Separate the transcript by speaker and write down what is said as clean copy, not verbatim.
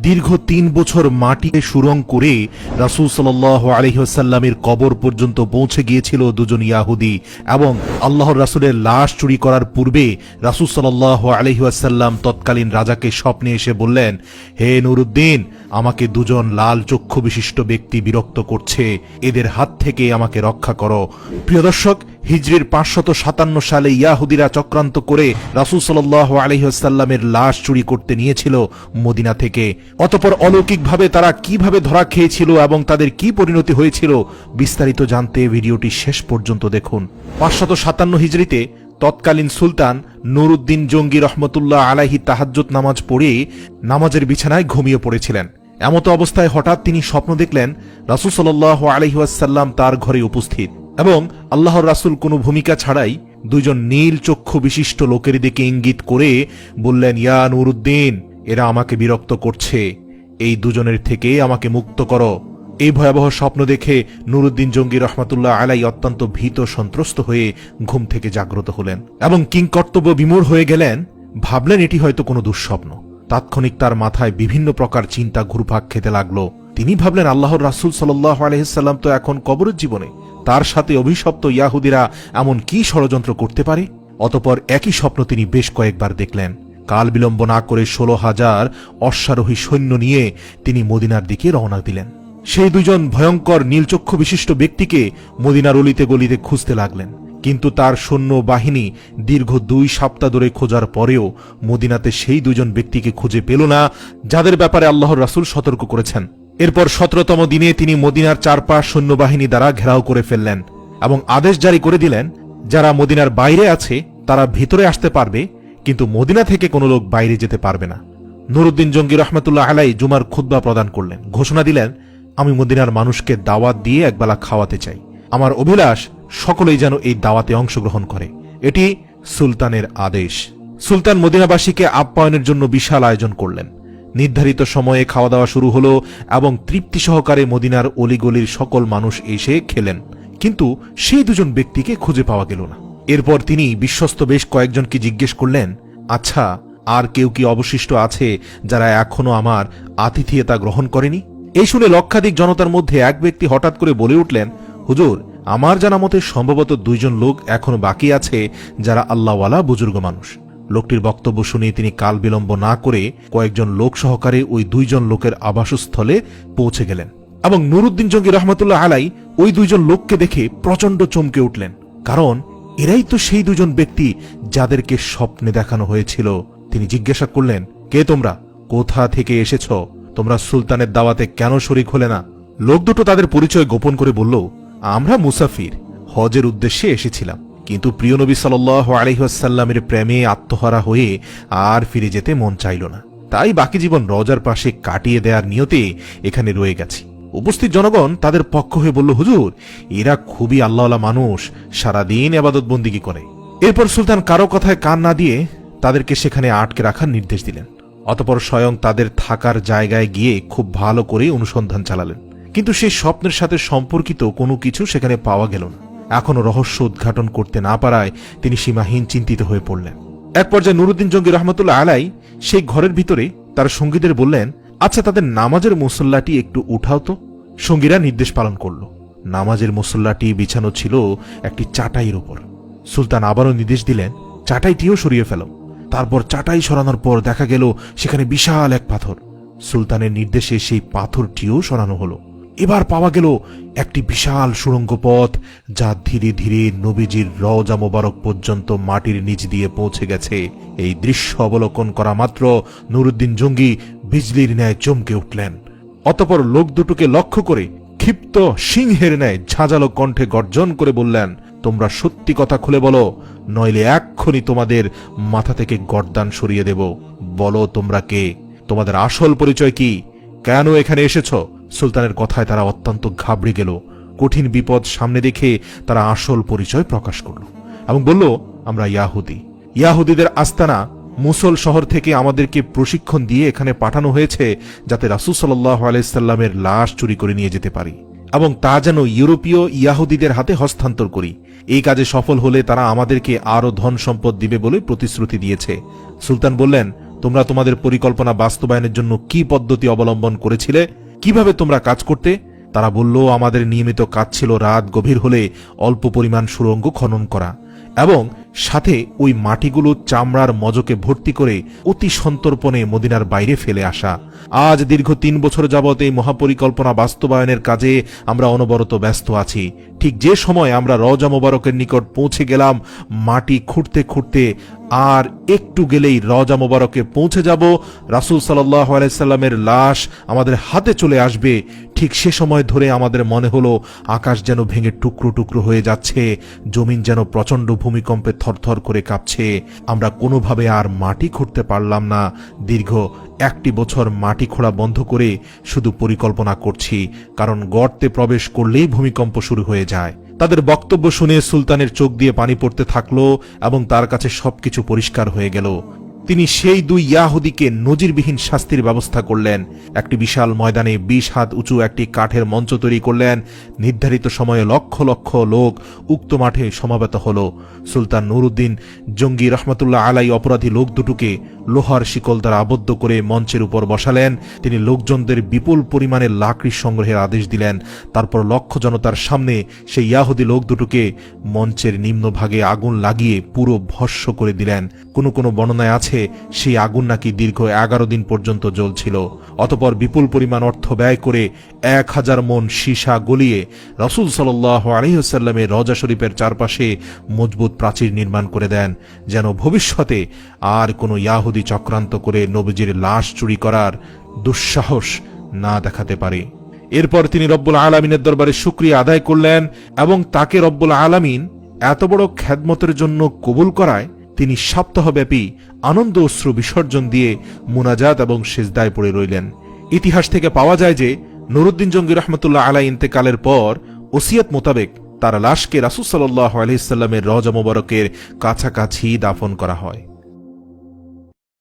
Speaker 1: দীর্ঘ ৩ বছর মাটিতে সুরঙ্গ করে রাসূল সাল্লাল্লাহু আলাইহি ওয়াসাল্লামের কবর পর্যন্ত পৌঁছে গিয়েছিল দুজন ইয়াহুদি এবং আল্লাহর রাসূলের লাশ চুরি করার পূর্বে রাসূল সাল্লাল্লাহু আলাইহি ওয়াসাল্লাম তৎকালীন রাজাকে স্বপ্নে এসে বললেন, হে নুরুদ্দিন, আমাকে দুজন লাল চক্ষু বিশিষ্ট ব্যক্তি বিরক্ত করছে, এদের হাত থেকে আমাকে রক্ষা করো। প্রিয় দর্শক, হিজরির ৫৫৭ সালে ইয়াহুদিরা চক্রান্ত করে রাসূল সাল্লাল্লাহু আলাইহি ওয়াসাল্লামের লাশ চুরি করতে নিয়েছিল মদিনা থেকে। অতঃপর অলৌকিকভাবে তারা কিভাবে ধরা খেয়েছিল এবং তাদের কি পরিণতি হয়েছিল বিস্তারিত জানতে ভিডিওটি শেষ পর্যন্ত দেখুন। ৫৫৭ হিজরিতে তৎকালীন সুলতান নুরুদ্দিন জঙ্গি রহমতুল্লাহ আলাইহি তাহাজ্জুদ নামাজ পড়ে নামাজের বিছানায় ঘুমিয়ে পড়েছিলেন। এমতো অবস্থায় হঠাৎ তিনি স্বপ্ন দেখলেন রাসূল সাল্লাল্লাহু আলাইহি ওয়াসাল্লাম তার ঘরে উপস্থিত এবং আল্লাহর রাসূল কোনো ভূমিকা ছাড়াই দুইজন নীল চক্ষু বিশিষ্ট লোকের দিকে ইঙ্গিত করে বললেন, ইয়া নুরুদ্দিন, এরা আমাকে বিরক্ত করছে, এই দুজনের থেকে আমাকে মুক্ত করো। এই ভয়াবহ স্বপ্ন দেখে নুরুদ্দিন জঙ্গি রহমাতুল্লাহ আলাই অত্যন্ত ভীত সন্ত্রস্ত হয়ে ঘুম থেকে জাগ্রত হলেন এবং কিংকর্তব্য বিমূঢ় হয়ে গেলেন। ভাবলেন এটি হয়তো কোনো দুঃস্বপ্ন। তাৎক্ষণিক তার মাথায় বিভিন্ন প্রকার চিন্তা ঘুরপাক খেতে লাগলো। তিনি ভাবলেন, আল্লাহর রাসূল সাল্লাল্লাহু আলাইহি ওয়াসাল্লাম তো এখন কবরের জীবনে, তার সাথে অভিশপ্ত ইয়াহুদিরা এমন কি ষড়যন্ত্র করতে পারে? অতঃপর একই স্বপ্ন তিনি বেশ কয়েকবার দেখলেন। কাল বিলম্ব না করে ১৬,০০০ অশ্বারোহী সৈন্য নিয়ে তিনি মদিনার দিকে রওনা দিলেন। সেই দুজন ভয়ঙ্কর নীলচক্ষু বিশিষ্ট ব্যক্তিকে মদিনার অলিতে গলিতে খুঁজতে লাগলেন, কিন্তু তার সৈন্য বাহিনী দীর্ঘ ২ সপ্তাহ ধরে খোঁজার পরেও মদিনাতে সেই দুজন ব্যক্তিকে খুঁজে পেল না, যাদের ব্যাপারে আল্লাহর রাসূল সতর্ক করেছেন। এরপর ১৭তম দিনে তিনি মদিনার চারপাশ সৈন্যবাহিনী দ্বারা ঘেরাও করে ফেললেন এবং আদেশ জারি করে দিলেন, যারা মদিনার বাইরে আছে তারা ভিতরে আসতে পারবে, কিন্তু মদিনা থেকে কোনো লোক বাইরে যেতে পারবে না। নুরুদ্দিন জঙ্গি রহমাতুল্লাহ আলাই জুমার খুতবা প্রদান করলেন, ঘোষণা দিলেন, আমি মদিনার মানুষকে দাওয়াত দিয়ে একবেলা খাওয়াতে চাই। আমার অভিলাষ সকলেই যেন এই দাওয়াতে অংশগ্রহণ করে। এটি সুলতানের আদেশ। সুলতান মদিনাবাসীকে আপ্যায়নের জন্য বিশাল আয়োজন করলেন। নির্ধারিত সময়ে খাওয়া দাওয়া শুরু হলো এবং তৃপ্তি সহকারে মদিনার অলিগলির সকল মানুষ এসে খেলেন, কিন্তু সেই দুজন ব্যক্তিকে খুঁজে পাওয়া গেল না। এরপর তিনি বিশ্বস্ত বেশ কয়েকজনকে জিজ্ঞেস করলেন, আচ্ছা, আর কেউ কি অবশিষ্ট আছে যারা এখনো আমার আতিথেয়তা গ্রহণ করেনি? এই শুনে লক্ষাধিক জনতার মধ্যে এক ব্যক্তি হঠাৎ করে বলে উঠলেন, হুজুর, আমার জানা মতে সম্ভবত ২ জন লোক এখনো বাকি আছে যারা আল্লাহওয়ালা বুজুর্গ মানুষ। লোকটির বক্তব্য শুনে তিনি কাল বিলম্ব না করে কয়েকজন লোক সহকারে ওই ২ জন লোকের আবাসস্থলে পৌঁছে গেলেন এবং নুরুদ্দিন জঙ্গি রহমাতুল্লাহ আলাই ওই ২ জন লোককে দেখে প্রচন্ড চমকে উঠলেন, কারণ এরাই তো সেই ২ জন ব্যক্তি যাদেরকে স্বপ্নে দেখানো হয়েছিল। তিনি জিজ্ঞাসা করলেন, কে তোমরা? কোথা থেকে এসেছ? তোমরা সুলতানের দাওয়াতে কেন শরীক হলে না? লোক দুটো তাদের পরিচয় গোপন করে বলল, আমরা মুসাফির, হজের উদ্দেশ্যে এসেছিলাম, কিন্তু প্রিয় নবী সাল্লাল্লাহু আলাইহি ওয়াসাল্লামের প্রেমে আত্মহারা হয়ে আর ফিরে যেতে মন চাইল না, তাই বাকি জীবন রওজার পাশে কাটিয়ে দেওয়ার নিয়তে এখানে রয়ে গেছি। উপস্থিত জনগণ তাদের পক্ষ হয়ে বলল, হুজুর, এরা খুবই আল্লাহওয়ালা মানুষ, সারাদিন ইবাদত বন্দিগি করে। এরপর সুলতান কারো কথায় কান না দিয়ে তাদেরকে সেখানে আটকে রাখার নির্দেশ দিলেন। অতঃপর স্বয়ং তাদের থাকার জায়গায় গিয়ে খুব ভালো করে অনুসন্ধান চালালেন, কিন্তু সেই স্বপ্নের সাথে সম্পর্কিত কোনো কিছু সেখানে পাওয়া গেল না। এখনো রহস্য উদ্ঘাটন করতে না পারায় তিনি সীমাহীন চিন্তিত হয়ে পড়লেন। এক পর্যায়ে নুরুদ্দিন জঙ্গি রহমাতুল্লাহ আলাই সেই ঘরের ভিতরে তার সঙ্গীদের বললেন, আচ্ছা, তাদের নামাজের মুসল্লাটি একটু উঠাও তো। সঙ্গীরা নির্দেশ পালন করল। নামাজের মুসল্লাটি বিছানো ছিল একটি চাটাইয়ের উপর। সুলতান আবারও নির্দেশ দিলেন, চাটাইটিও সরিয়ে ফেল। তারপর চাটাই সরানোর পর দেখা গেল সেখানে বিশাল এক পাথর। সুলতানের নির্দেশে সেই পাথরটিও সরানো হলো। এবার পাওয়া গেল একটি বিশাল সুড়ঙ্গ পথ, যা ধীরে ধীরে নবীজির রওজা মোবারক পর্যন্ত মাটির নিচ দিয়ে পৌঁছে গেছে। এই দৃশ্য অবলোকন করা মাত্র নুরুদ্দিন জঙ্গি বিজলির ন্যায় চমকে উঠলেন। অতঃপর লোক দুটোকে লক্ষ্য করে ক্ষিপ্ত সিংহের ন্যায় ঝাঁঝালো কণ্ঠে গর্জন করে বললেন, তোমরা সত্যি কথা খুলে বলো, নইলে এক্ষুনি তোমাদের মাথা থেকে গর্দান সরিয়ে দেব। বলো তোমরা কে? তোমাদের আসল পরিচয় কি? কেন এখানে এসেছ? সুলতানের কথায় তারা অত্যন্ত ঘাবড়ে গেল। কঠিন বিপদ সামনে দেখে তারা আসল পরিচয় প্রকাশ করল এবং বলল, আমরা ইয়াহুদি। ইয়াহুদিদের আস্তানা মুসল শহর থেকে আমাদেরকে প্রশিক্ষণ দিয়ে এখানে পাঠানো হয়েছে, যাতে রাসূল সাল্লাল্লাহু আলাইহি সাল্লামের লাশ চুরি করে নিয়ে যেতে পারি এবং তা যেন ইউরোপীয় ইয়াহুদিদের হাতে হস্তান্তর করি। এই কাজে সফল হলে তারা আমাদেরকে আরো ধন সম্পদ দিবে বলে প্রতিশ্রুতি দিয়েছে। সুলতান বললেন, তোমরা তোমাদের পরিকল্পনা বাস্তবায়নের জন্য কি পদ্ধতি অবলম্বন করেছিলে, কিভাবে তোমরা কাজ করতে? তারা বলল, আমাদের নিয়মিত কাজ ছিল রাত গভীর হলে অল্প পরিমাণ সুড়ঙ্গ খনন করা এবং সাথে ওই মাটিগুলো চামড়ার মজকে ভর্তি করে অতি সন্তর্পণে মদিনার বাইরে ফেলে আসা। আজ দীর্ঘ 3 বছর যাবৎ এই মহাপরিকল্পনা বাস্তবায়নের কাজে আমরা অনবরত ব্যস্ত আছি। ঠিক যে সময় আমরা রওজা মোবারকের নিকট পৌঁছে গেলাম, মাটি খুঁড়তে খুঁড়তে আর একটু গেলেই রওজা মোবারকে পৌঁছে যাব, রাসূল সাল্লাল্লাহু আলাইহি সাল্লামের লাশ আমাদের হাতে চলে আসবে, ঠিক সে সময় ধরে আমাদের মনে হলো আকাশ যেন ভেঙে টুকরো টুকরো হয়ে যাচ্ছে, জমিন যেন প্রচণ্ড ভূমিকম্পে থরথর করে কাঁপছে। আমরা কোনোভাবে আর মাটি খুঁড়তে পারলাম না। দীর্ঘ 1 বছর মাটি খোঁড়া বন্ধ করে শুধু পরিকল্পনা করছি, কারণ গর্তে প্রবেশ করলেই ভূমিকম্প শুরু হয়ে যায়। তাদের বক্তব্য শুনে সুলতানের চোখ দিয়ে পানি পড়তে থাকলো এবং তার কাছে সবকিছু পরিষ্কার হয়ে গেল। তিনি সেই 2 ইয়াহুদীকে নজিরবিহীন শাস্তির ব্যবস্থা করলেন। একটি বিশাল ময়দানে 20 হাত উঁচু একটি কাঠের মঞ্চ তৈরি করলেন। নির্ধারিত সময়ে লক্ষ লক্ষ লোক উক্ত মাঠে সমাবেত হল। সুলতান নুরউদ্দিন জঙ্গি রহমতুল্লাহ আলাই অপরাধী লোক দুটোকে লোহার শিকল দ্বারা আবদ্ধ করে মঞ্চের উপর বসালেন। তিনি লোকজনদের বিপুল পরিমাণে লাকড়ি সংগ্রহের আদেশ দিলেন। তারপর লক্ষ জনতার সামনে সেই ইয়াহুদী লোক দুটোকে মঞ্চের নিম্নভাগে আগুন লাগিয়ে পুরো ভস্ম করে দিলেন। কোনো কোনো বর্ণনায় আছে সেই আগুন নাকি দীর্ঘ 11 দিন পর্যন্ত জ্বলছিল। অতঃপর বিপুল পরিমাণ অর্থ ব্যয় করে 1000 মণ সীসা গলিয়ে রাসূল সাল্লাল্লাহু আলাইহি ওয়াসাল্লামের রওজা শরীফের চারপাশে মজবুত প্রাচীর নির্মাণ করে দেন, যেন ভবিষ্যতে আর কোনো ইয়াহুদী চক্রান্ত করে নবীজির লাশ চুরি করার দুঃসাহস না দেখাতে পারে। এরপর তিনি রব্বুল আলামিনের দরবারে শুকরিয়া আদায় করলেন এবং তাকে রব্বুল আলামিন এত বড় খেদমতের জন্য কবুল করায় তিনি সপ্তাহব্যাপী আনন্দ অশ্রু বিসর্জন দিয়ে মুনাজাত এবং সিজদায় পড়ে রইলেন। ইতিহাস থেকে পাওয়া যায় যে নুরউদ্দিন জঙ্গি রহমতুল্লাহ আলাই ইন্তেকালের পর ওসিয়ত মোতাবেক তার লাশকে রাসূল সাল্লাল্লাহু আলাইহি সাল্লামের রওজা মোবারকের কাছাকাছি দাফন করা হয়।